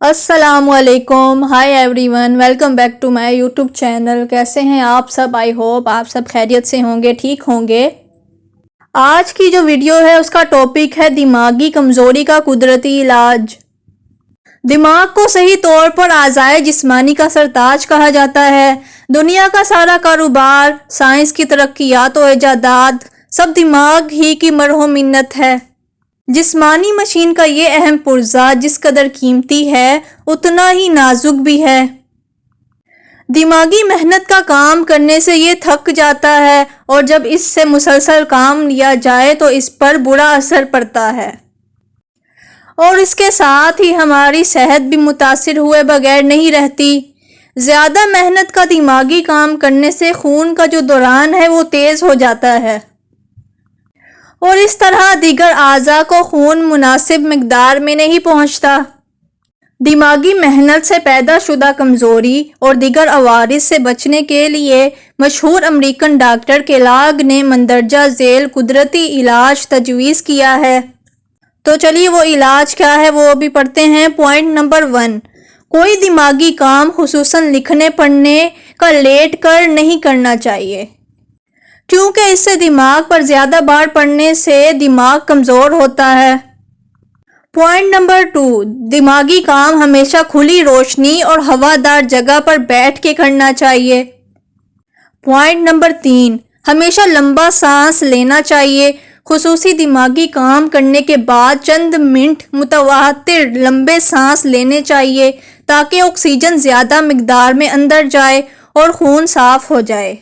السلام علیکم، hi everyone, welcome back to my YouTube channel. کیسے ہیں آپ سب؟ آئی ہوپ آپ سب خیریت سے ہوں گے، ٹھیک ہوں گے۔ آج کی جو ویڈیو ہے اس کا ٹاپک ہے دماغی کمزوری کا قدرتی علاج۔ دماغ کو صحیح طور پر اعضائے جسمانی کا سرتاج کہا جاتا ہے۔ دنیا کا سارا کاروبار، سائنس کی ترقیات و ایجادات سب دماغ ہی کی مرہون منت ہے۔ جسمانی مشین کا یہ اہم پرزہ جس قدر قیمتی ہے اتنا ہی نازک بھی ہے۔ دماغی محنت کا کام کرنے سے یہ تھک جاتا ہے اور جب اس سے مسلسل کام لیا جائے تو اس پر برا اثر پڑتا ہے اور اس کے ساتھ ہی ہماری صحت بھی متاثر ہوئے بغیر نہیں رہتی۔ زیادہ محنت کا دماغی کام کرنے سے خون کا جو دوران ہے وہ تیز ہو جاتا ہے اور اس طرح دیگر اعضاء کو خون مناسب مقدار میں نہیں پہنچتا۔ دماغی محنت سے پیدا شدہ کمزوری اور دیگر عوارض سے بچنے کے لیے مشہور امریکن ڈاکٹر کیلاگ نے مندرجہ ذیل قدرتی علاج تجویز کیا ہے۔ تو چلیے وہ علاج کیا ہے وہ بھی پڑھتے ہیں۔ پوائنٹ نمبر 1، کوئی دماغی کام خصوصاً لکھنے پڑھنے کا لیٹ کر نہیں کرنا چاہیے، کیونکہ اس سے دماغ پر زیادہ بار پڑنے سے دماغ کمزور ہوتا ہے۔ پوائنٹ نمبر 2، دماغی کام ہمیشہ کھلی روشنی اور ہوادار جگہ پر بیٹھ کے کرنا چاہیے۔ پوائنٹ نمبر 3، ہمیشہ لمبا سانس لینا چاہیے۔ خصوصی دماغی کام کرنے کے بعد چند منٹ متواتر لمبے سانس لینے چاہیے تاکہ آکسیجن زیادہ مقدار میں اندر جائے اور خون صاف ہو جائے۔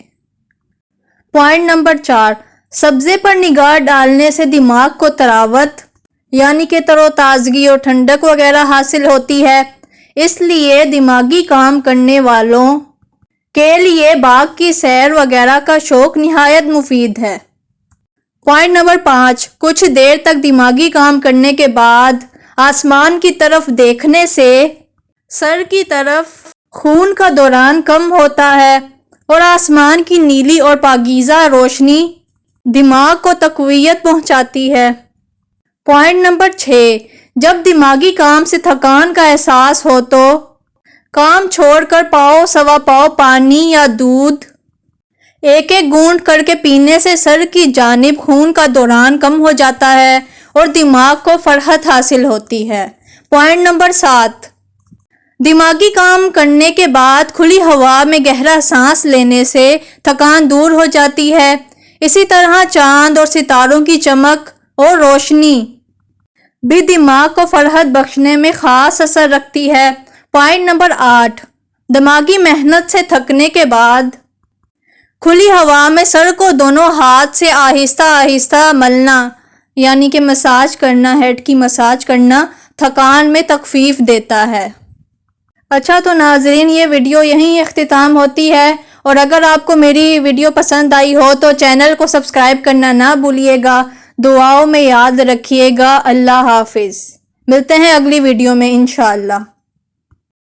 پوائنٹ نمبر 4، سبزے پر نگاہ ڈالنے سے دماغ کو تراوت یعنی کہ تر و تازگی اور ٹھنڈک وغیرہ حاصل ہوتی ہے، اس لیے دماغی کام کرنے والوں کے لیے باغ کی سیر وغیرہ کا شوق نہایت مفید ہے۔ پوائنٹ نمبر 5، کچھ دیر تک دماغی کام کرنے کے بعد آسمان کی طرف دیکھنے سے سر کی طرف خون کا دوران کم ہوتا ہے اور آسمان کی نیلی اور پاکیزہ روشنی دماغ کو تقویت پہنچاتی ہے۔ پوائنٹ نمبر 6، جب دماغی کام سے تھکان کا احساس ہو تو کام چھوڑ کر پاؤ سوا پاؤ پانی یا دودھ ایک ایک گھونٹ کر کے پینے سے سر کی جانب خون کا دوران کم ہو جاتا ہے اور دماغ کو فرحت حاصل ہوتی ہے۔ پوائنٹ نمبر 7، دماغی کام کرنے کے بعد کھلی ہوا میں گہرا سانس لینے سے تھکان دور ہو جاتی ہے۔ اسی طرح چاند اور ستاروں کی چمک اور روشنی بھی دماغ کو فرحت بخشنے میں خاص اثر رکھتی ہے۔ پوائنٹ نمبر 8، دماغی محنت سے تھکنے کے بعد کھلی ہوا میں سر کو دونوں ہاتھ سے آہستہ آہستہ ملنا یعنی کہ مساج کرنا، ہیڈ کی مساج کرنا تھکان میں تخفیف دیتا ہے۔ اچھا تو ناظرین، یہ ویڈیو یہیں اختتام ہوتی ہے اور اگر آپ کو میری ویڈیو پسند آئی ہو تو چینل کو سبسکرائب کرنا نہ بھولیے گا۔ دعاؤں میں یاد رکھیے گا۔ اللہ حافظ۔ ملتے ہیں اگلی ویڈیو میں انشاءاللہ۔